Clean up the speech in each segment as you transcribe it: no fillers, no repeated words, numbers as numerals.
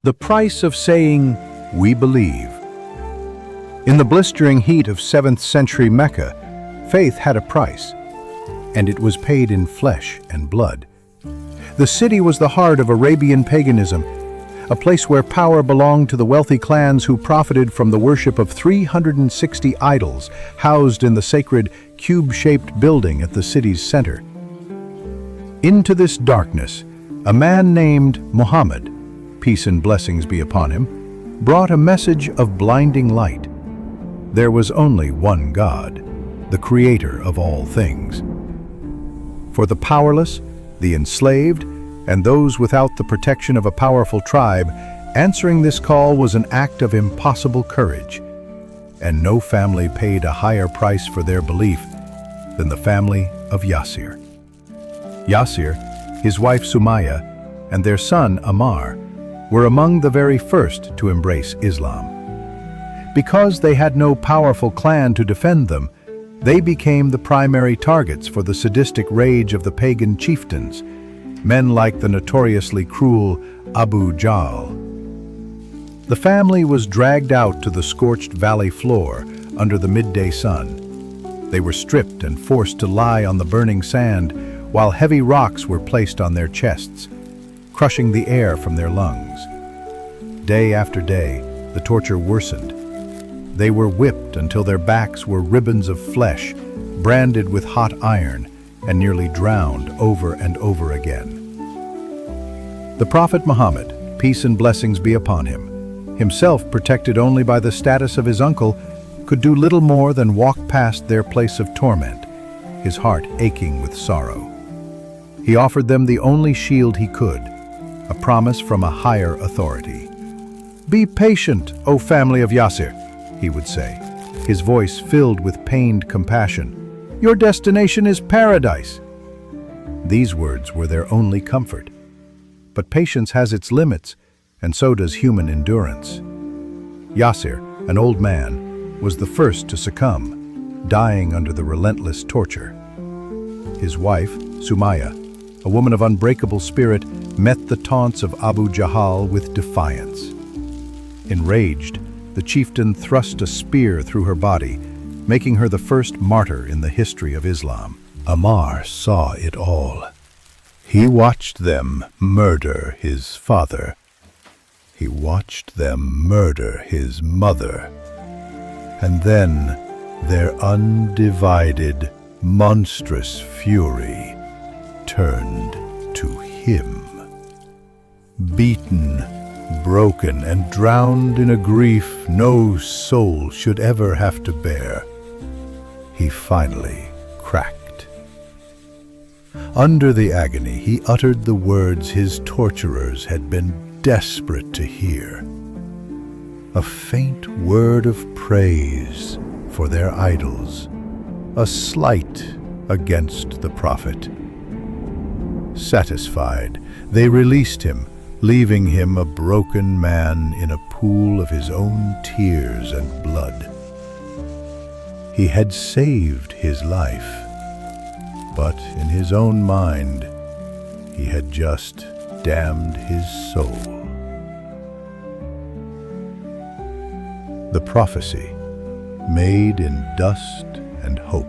The price of saying, "We believe." In the blistering heat of 7th century Mecca, faith had a price, and it was paid in flesh and blood. The city was the heart of Arabian paganism, a place where power belonged to the wealthy clans who profited from the worship of 360 idols housed in the sacred cube-shaped building at the city's center. Into this darkness, a man named Muhammad, peace and blessings be upon him, brought a message of blinding light. There was only one God, the creator of all things. For the powerless, the enslaved, and those without the protection of a powerful tribe, answering this call was an act of impossible courage, and no family paid a higher price for their belief than the family of Yasir. Yasir, his wife Sumayyah, and their son Ammar were among the very first to embrace Islam. Because they had no powerful clan to defend them, they became the primary targets for the sadistic rage of the pagan chieftains, men like the notoriously cruel Abu Jahl. The family was dragged out to the scorched valley floor under the midday sun. They were stripped and forced to lie on the burning sand while heavy rocks were placed on their chests, crushing the air from their lungs. Day after day, the torture worsened. They were whipped until their backs were ribbons of flesh, branded with hot iron, and nearly drowned over and over again. The Prophet Muhammad, peace and blessings be upon him, himself protected only by the status of his uncle, could do little more than walk past their place of torment, his heart aching with sorrow. He offered them the only shield he could, a promise from a higher authority. "Be patient, O family of Yasir," he would say, his voice filled with pained compassion. "Your destination is paradise." These words were their only comfort. But patience has its limits, and so does human endurance. Yasir, an old man, was the first to succumb, dying under the relentless torture. His wife, Sumayyah, a woman of unbreakable spirit, met the taunts of Abu Jahl with defiance. Enraged, the chieftain thrust a spear through her body, making her the first martyr in the history of Islam. Ammar saw it all. He watched them murder his father. He watched them murder his mother. And then their undivided, monstrous fury turned to him. Beaten, broken, and drowned in a grief no soul should ever have to bear, he finally cracked. Under the agony, he uttered the words his torturers had been desperate to hear. A faint word of praise for their idols, a slight against the Prophet. Satisfied, they released him, leaving him a broken man in a pool of his own tears and blood. He had saved his life, but in his own mind, he had just damned his soul. The prophecy, made in dust and hope.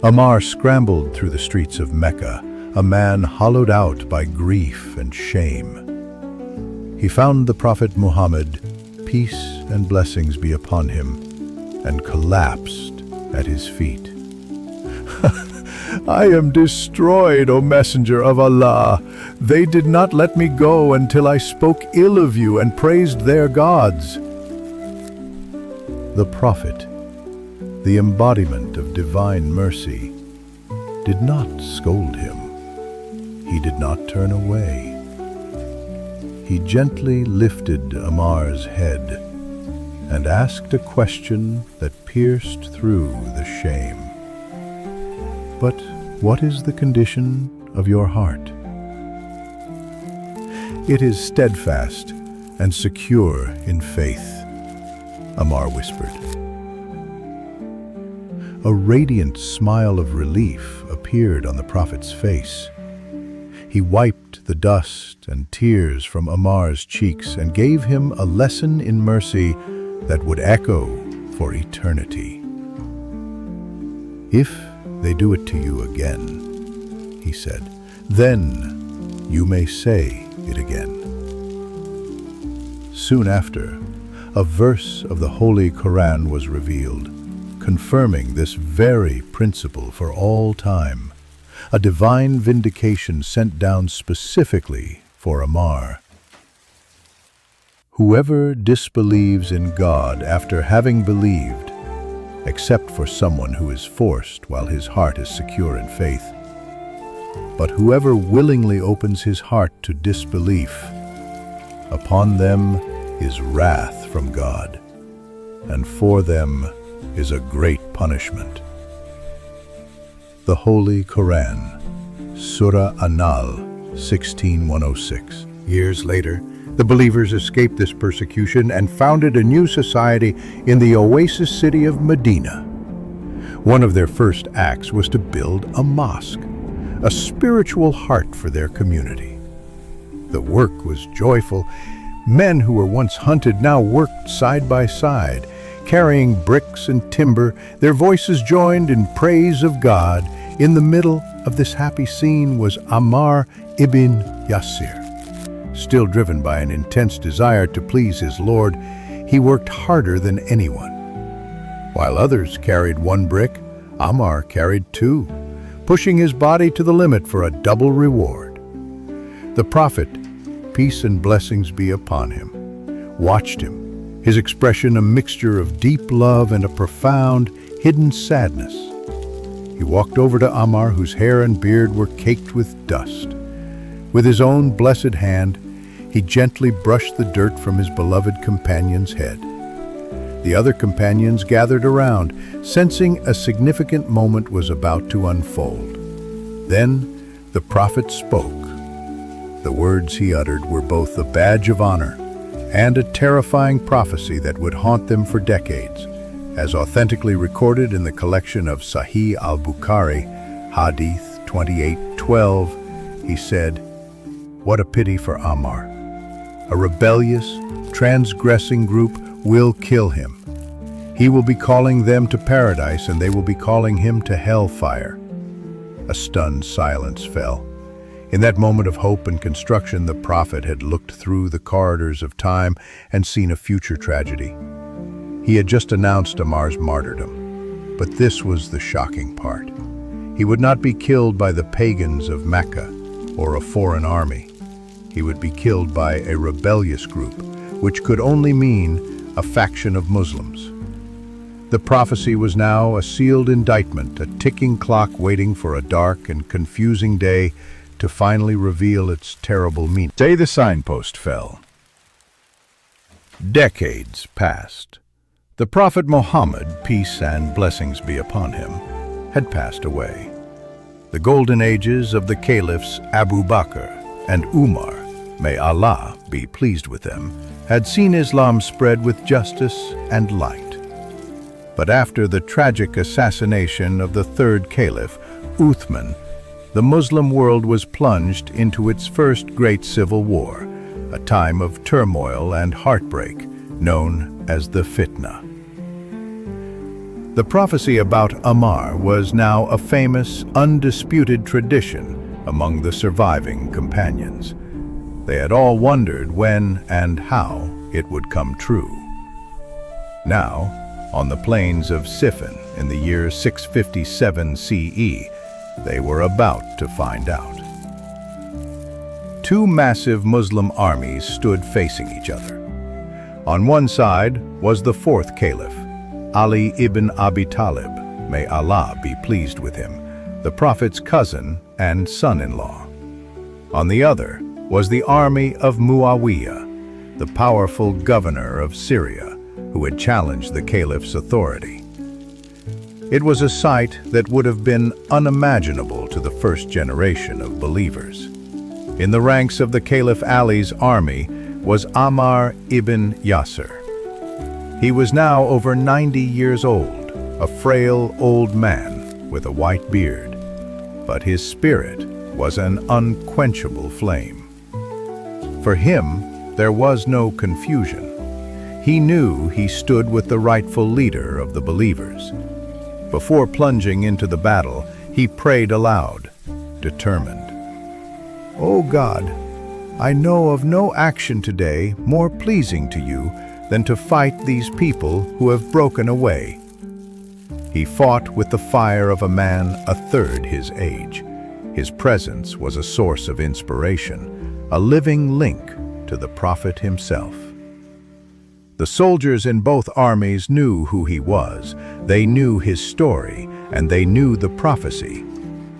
Ammar scrambled through the streets of Mecca, a man hollowed out by grief and shame. He found the Prophet Muhammad, peace and blessings be upon him, and collapsed at his feet. "I am destroyed, O Messenger of Allah. They did not let me go until I spoke ill of you and praised their gods." The Prophet, the embodiment of divine mercy, did not scold him. He did not turn away. He gently lifted Ammar's head and asked a question that pierced through the shame. "But what is the condition of your heart?" "It is steadfast and secure in faith," Ammar whispered. A radiant smile of relief appeared on the Prophet's face. He wiped the dust and tears from Ammar's cheeks and gave him a lesson in mercy that would echo for eternity. "If they do it to you again," he said, "then you may say it again." Soon after, a verse of the Holy Quran was revealed, confirming this very principle for all time, a divine vindication sent down specifically for Ammar. "Whoever disbelieves in God after having believed, except for someone who is forced while his heart is secure in faith, but whoever willingly opens his heart to disbelief, upon them is wrath from God, and for them is a great punishment." The Holy Quran, Surah An-Nahl 16:106. Years later, the believers escaped this persecution and founded a new society in the oasis city of Medina. One of their first acts was to build a mosque, a spiritual heart for their community. The work was joyful. Men who were once hunted now worked side by side, carrying bricks and timber, their voices joined in praise of God. In the middle of this happy scene was Ammar ibn Yasir. Still driven by an intense desire to please his Lord, he worked harder than anyone. While others carried one brick, Ammar carried two, pushing his body to the limit for a double reward. The Prophet, peace and blessings be upon him, watched him, his expression a mixture of deep love and a profound, hidden sadness. He walked over to Ammar, whose hair and beard were caked with dust. With his own blessed hand, he gently brushed the dirt from his beloved companion's head. The other companions gathered around, sensing a significant moment was about to unfold. Then the Prophet spoke. The words he uttered were both a badge of honor and a terrifying prophecy that would haunt them for decades. As authentically recorded in the collection of Sahih al-Bukhari, hadith 28:12, he said, "What a pity for Ammar. A rebellious, transgressing group will kill him. He will be calling them to paradise, and they will be calling him to hellfire." A stunned silence fell. In that moment of hope and construction, the Prophet had looked through the corridors of time and seen a future tragedy. He had just announced Ammar's martyrdom, but this was the shocking part. He would not be killed by the pagans of Makkah or a foreign army. He would be killed by a rebellious group, which could only mean a faction of Muslims. The prophecy was now a sealed indictment, a ticking clock waiting for a dark and confusing day to finally reveal its terrible meaning. Say the signpost fell. Decades passed. The Prophet Muhammad, peace and blessings be upon him, had passed away. The golden ages of the caliphs Abu Bakr and Umar, may Allah be pleased with them, had seen Islam spread with justice and light. But after the tragic assassination of the third caliph, Uthman, the Muslim world was plunged into its first great civil war, a time of turmoil and heartbreak known as the Fitna. The prophecy about Ammar was now a famous, undisputed tradition among the surviving companions. They had all wondered when and how it would come true. Now, on the plains of Siffin in the year 657 CE, they were about to find out. Two massive Muslim armies stood facing each other. On one side was the fourth caliph, Ali ibn Abi Talib, may Allah be pleased with him, the Prophet's cousin and son-in-law. On the other was the army of Muawiyah, the powerful governor of Syria, who had challenged the caliph's authority. It was a sight that would have been unimaginable to the first generation of believers. In the ranks of the Caliph Ali's army was Ammar ibn Yasir. He was now over 90 years old, a frail old man with a white beard, but his spirit was an unquenchable flame. For him, there was no confusion. He knew he stood with the rightful leader of the believers. Before plunging into the battle, he prayed aloud, determined. "O God, I know of no action today more pleasing to you than to fight these people who have broken away." He fought with the fire of a man a third his age. His presence was a source of inspiration, a living link to the Prophet himself. The soldiers in both armies knew who he was. They knew his story, and they knew the prophecy.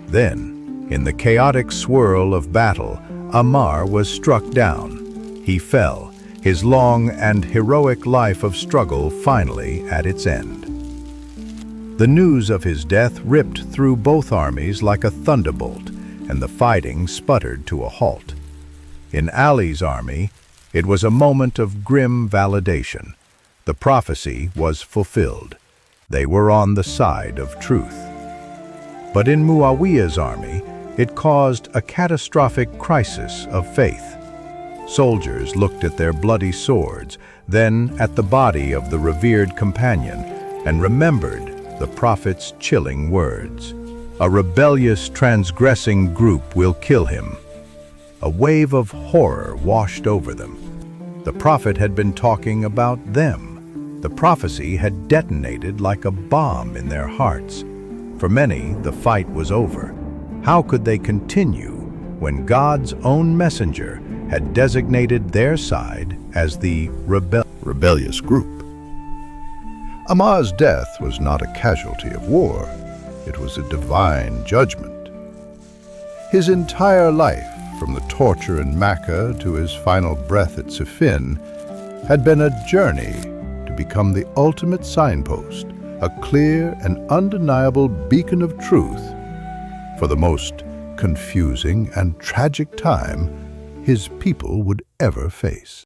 Then, in the chaotic swirl of battle, Ammar was struck down. He fell, his long and heroic life of struggle finally at its end. The news of his death ripped through both armies like a thunderbolt, and the fighting sputtered to a halt. In Ali's army, it was a moment of grim validation. The prophecy was fulfilled. They were on the side of truth. But in Muawiyah's army, it caused a catastrophic crisis of faith. Soldiers looked at their bloody swords, then at the body of the revered companion, and remembered the Prophet's chilling words. "A rebellious, transgressing group will kill him." A wave of horror washed over them. The Prophet had been talking about them. The prophecy had detonated like a bomb in their hearts. For many, the fight was over. How could they continue when God's own messenger had designated their side as the rebellious group? Ammar's death was not a casualty of war. It was a divine judgment. His entire life, from the torture in Makkah to his final breath at Siffin, had been a journey to become the ultimate signpost, a clear and undeniable beacon of truth for the most confusing and tragic time his people would ever face.